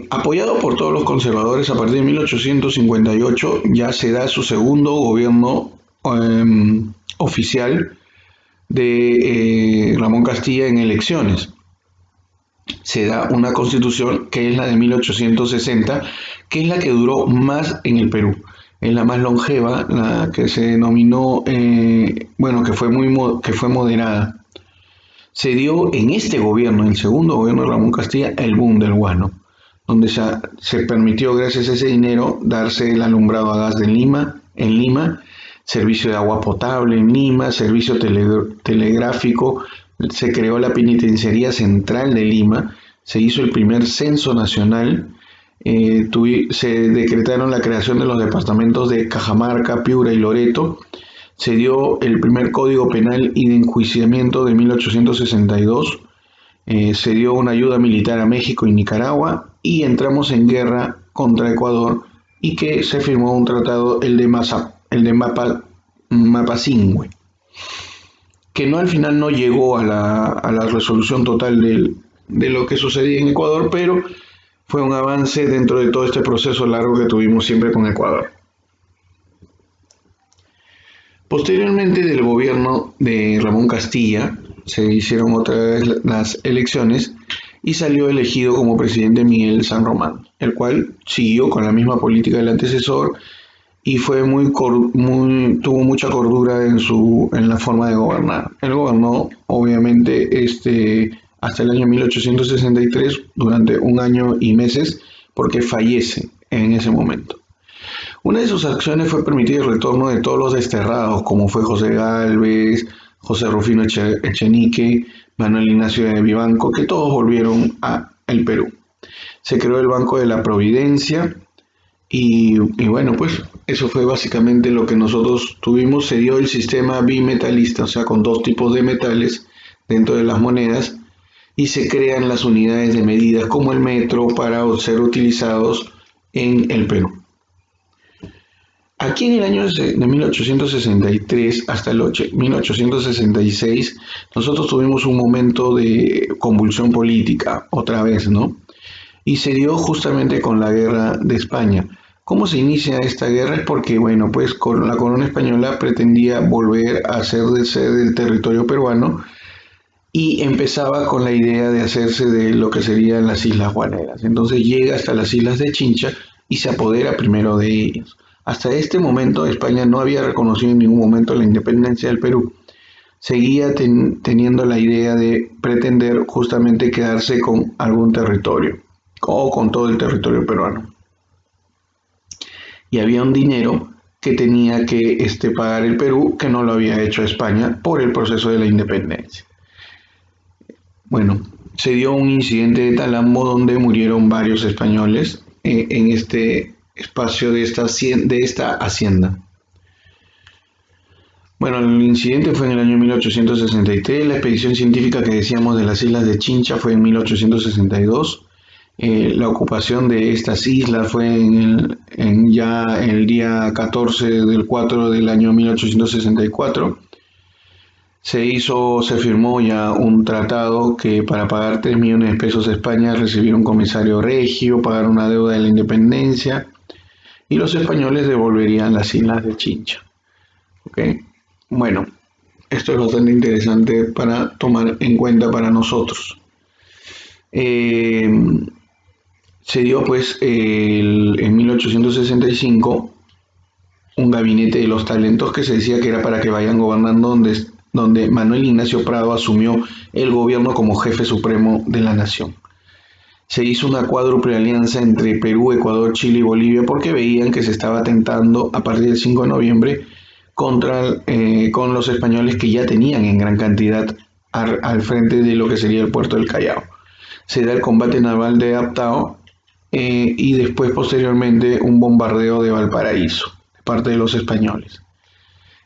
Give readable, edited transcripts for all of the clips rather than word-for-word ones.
Apoyado por todos los conservadores, a partir de 1858 ya se da su segundo gobierno oficial de Ramón Castilla en elecciones. Se da una constitución que es la de 1860, que es la que duró más en el Perú. Es la más longeva, la que se denominó, que fue moderada. Se dio en este gobierno, en el segundo gobierno de Ramón Castilla, el boom del guano, donde se permitió, gracias a ese dinero, darse el alumbrado a gas de Lima, en Lima, servicio de agua potable en Lima, servicio telegráfico, se creó la Penitenciaría Central de Lima, se hizo el primer censo nacional, se decretaron la creación de los departamentos de Cajamarca, Piura y Loreto, se dio el primer Código Penal y de Enjuiciamiento de 1862, se dio una ayuda militar a México y Nicaragua y entramos en guerra contra Ecuador y que se firmó un tratado, el de Mapazingüe, que no al final no llegó a la resolución total de lo que sucedía en Ecuador, pero fue un avance dentro de todo este proceso largo que tuvimos siempre con Ecuador. Posteriormente del gobierno de Ramón Castilla se hicieron otra vez las elecciones y salió elegido como presidente Miguel San Román, el cual siguió con la misma política del antecesor y fue tuvo mucha cordura en la forma de gobernar. Él gobernó obviamente hasta el año 1863 durante un año y meses porque fallece en ese momento. Una de sus acciones fue permitir el retorno de todos los desterrados, como fue José Gálvez, José Rufino Echenique, Manuel Ignacio de Vivanco, que todos volvieron al Perú. Se creó el Banco de la Providencia y bueno, pues eso fue básicamente lo que nosotros tuvimos. Se dio el sistema bimetalista, o sea, con dos tipos de metales dentro de las monedas, y se crean las unidades de medidas como el metro para ser utilizados en el Perú. Aquí en el año de 1863 hasta el 1866, nosotros tuvimos un momento de convulsión política, otra vez, ¿no? Y se dio justamente con la guerra de España. ¿Cómo se inicia esta guerra? Es porque, bueno, pues la corona española pretendía volver a hacerse del territorio peruano y empezaba con la idea de hacerse de lo que serían las Islas Guaneras. Entonces llega hasta las Islas de Chincha y se apodera primero de ellas. Hasta este momento España no había reconocido en ningún momento la independencia del Perú. Seguía teniendo la idea de pretender justamente quedarse con algún territorio o con todo el territorio peruano. Y había un dinero que tenía que pagar el Perú que no lo había hecho España por el proceso de la independencia. Bueno, se dio un incidente de Talambo donde murieron varios españoles en este espacio de esta hacienda. Bueno, el incidente fue en el año 1863, la expedición científica que decíamos de las islas de Chincha fue en 1862, la ocupación de estas islas fue ya el día 14 del 4 del año 1864. Se firmó ya un tratado que para pagar 3 millones de pesos a España recibir un comisario regio, pagar una deuda de la independencia y los españoles devolverían las islas de Chincha. ¿Okay? Bueno, esto es bastante interesante para tomar en cuenta para nosotros. Se dio pues en 1865 un gabinete de los talentos que se decía que era para que vayan gobernando donde Manuel Ignacio Prado asumió el gobierno como jefe supremo de la nación. Se hizo una cuádruple alianza entre Perú, Ecuador, Chile y Bolivia porque veían que se estaba atentando a partir del 5 de noviembre con los españoles que ya tenían en gran cantidad al frente de lo que sería el puerto del Callao. Se da el combate naval de Aptao y después posteriormente un bombardeo de Valparaíso de parte de los españoles.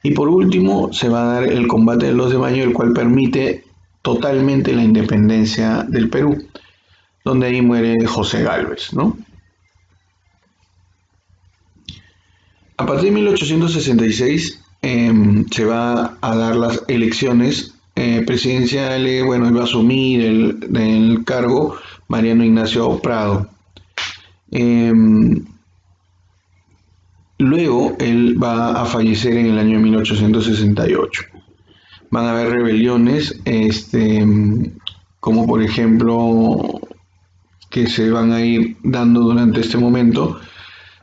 Y por último se va a dar el combate de los de Mayo, el cual permite totalmente la independencia del Perú, donde ahí muere José Gálvez, ¿no? A partir de 1866 se va a dar las elecciones presidenciales. Bueno, iba a asumir el cargo Mariano Ignacio Prado, Luego él va a fallecer en el año 1868. Van a haber rebeliones, como por ejemplo que se van a ir dando durante este momento.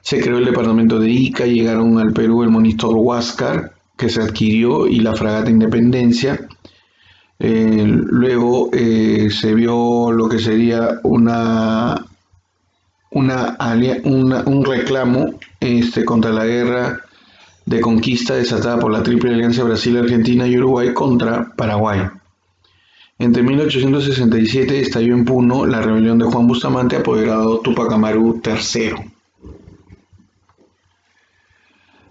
Se creó el departamento de Ica, llegaron al Perú el monitor Huáscar, que se adquirió, y la fragata Independencia. Luego se vio lo que sería un reclamo contra la guerra de conquista desatada por la Triple Alianza Brasil, Argentina y Uruguay contra Paraguay. Entre 1867 estalló en Puno la rebelión de Juan Bustamante, apoderado Túpac Amaru III.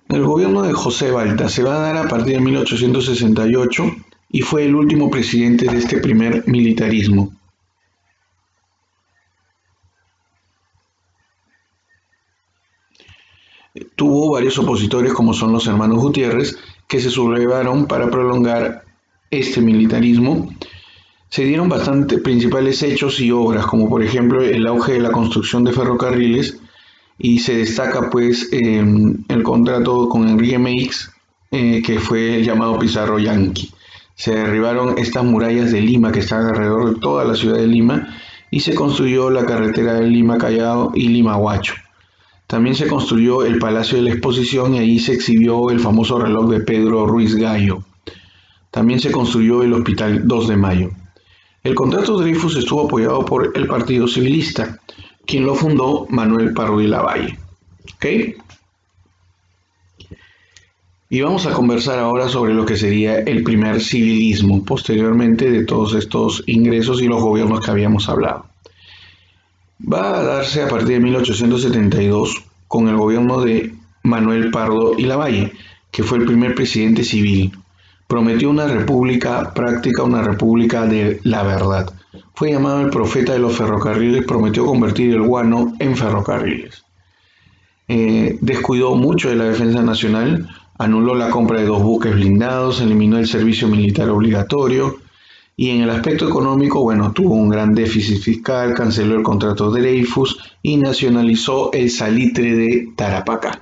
El gobierno de José Balta se va a dar a partir de 1868 y fue el último presidente de este primer militarismo. Tuvo varios opositores, como son los hermanos Gutiérrez, que se sublevaron para prolongar este militarismo. Se dieron bastantes principales hechos y obras, como por ejemplo el auge de la construcción de ferrocarriles, y se destaca pues el contrato con Enrique Meix, que fue el llamado Pizarro Yanqui. Se derribaron estas murallas de Lima que están alrededor de toda la ciudad de Lima y se construyó la carretera de Lima-Callao y Lima-Huacho. También se construyó el Palacio de la Exposición y ahí se exhibió el famoso reloj de Pedro Ruiz Gallo. También se construyó el Hospital 2 de Mayo. El contrato Dreyfus estuvo apoyado por el Partido Civilista, quien lo fundó Manuel Pardo y Lavalle. ¿Ok? Y vamos a conversar ahora sobre lo que sería el primer civilismo, posteriormente de todos estos ingresos y los gobiernos que habíamos hablado. Va a darse a partir de 1872 con el gobierno de Manuel Pardo y Lavalle, que fue el primer presidente civil. Prometió una república práctica, una república de la verdad. Fue llamado el profeta de los ferrocarriles, prometió convertir el guano en ferrocarriles. Descuidó mucho de la defensa nacional, anuló la compra de 2 buques blindados, eliminó el servicio militar obligatorio y en el aspecto económico, bueno, tuvo un gran déficit fiscal, canceló el contrato de Dreyfus y nacionalizó el salitre de Tarapacá.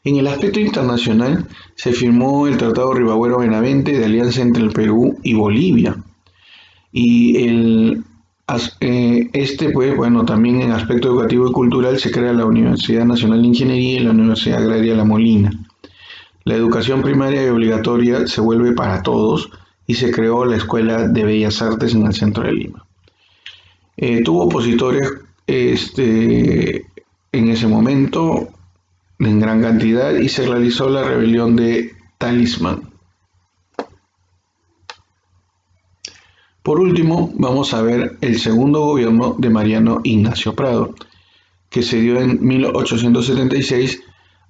En el aspecto internacional, se firmó el Tratado Ribagüero-Benavente de alianza entre el Perú y Bolivia. Y pues bueno, también en aspecto educativo y cultural se crea la Universidad Nacional de Ingeniería y la Universidad Agraria La Molina. La educación primaria y obligatoria se vuelve para todos y se creó la Escuela de Bellas Artes en el centro de Lima. Tuvo opositores en ese momento en gran cantidad y se realizó la rebelión de Talismán. Por último, vamos a ver el segundo gobierno de Mariano Ignacio Prado, que se dio en 1876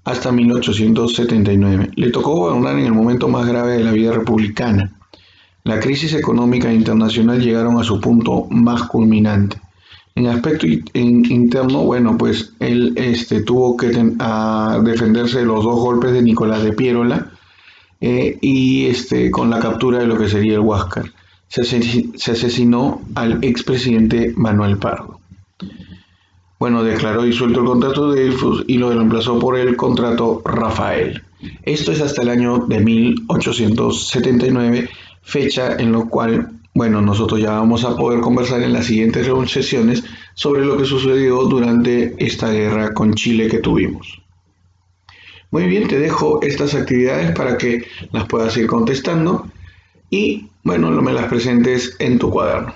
hasta 1879. Le tocó gobernar en el momento más grave de la vida republicana. La crisis económica internacional llegaron a su punto más culminante. En aspecto interno, bueno, pues él tuvo que defenderse de los 2 golpes de Nicolás de Piérola y con la captura de lo que sería el Huáscar. Se asesinó al expresidente Manuel Pardo. Bueno, declaró disuelto el contrato de Dreyfus y lo reemplazó por el contrato Rafael. Esto es hasta el año de 1879, fecha en la cual, bueno, nosotros ya vamos a poder conversar en las siguientes sesiones sobre lo que sucedió durante esta guerra con Chile que tuvimos. Muy bien, te dejo estas actividades para que las puedas ir contestando y, bueno, me las presentes en tu cuaderno.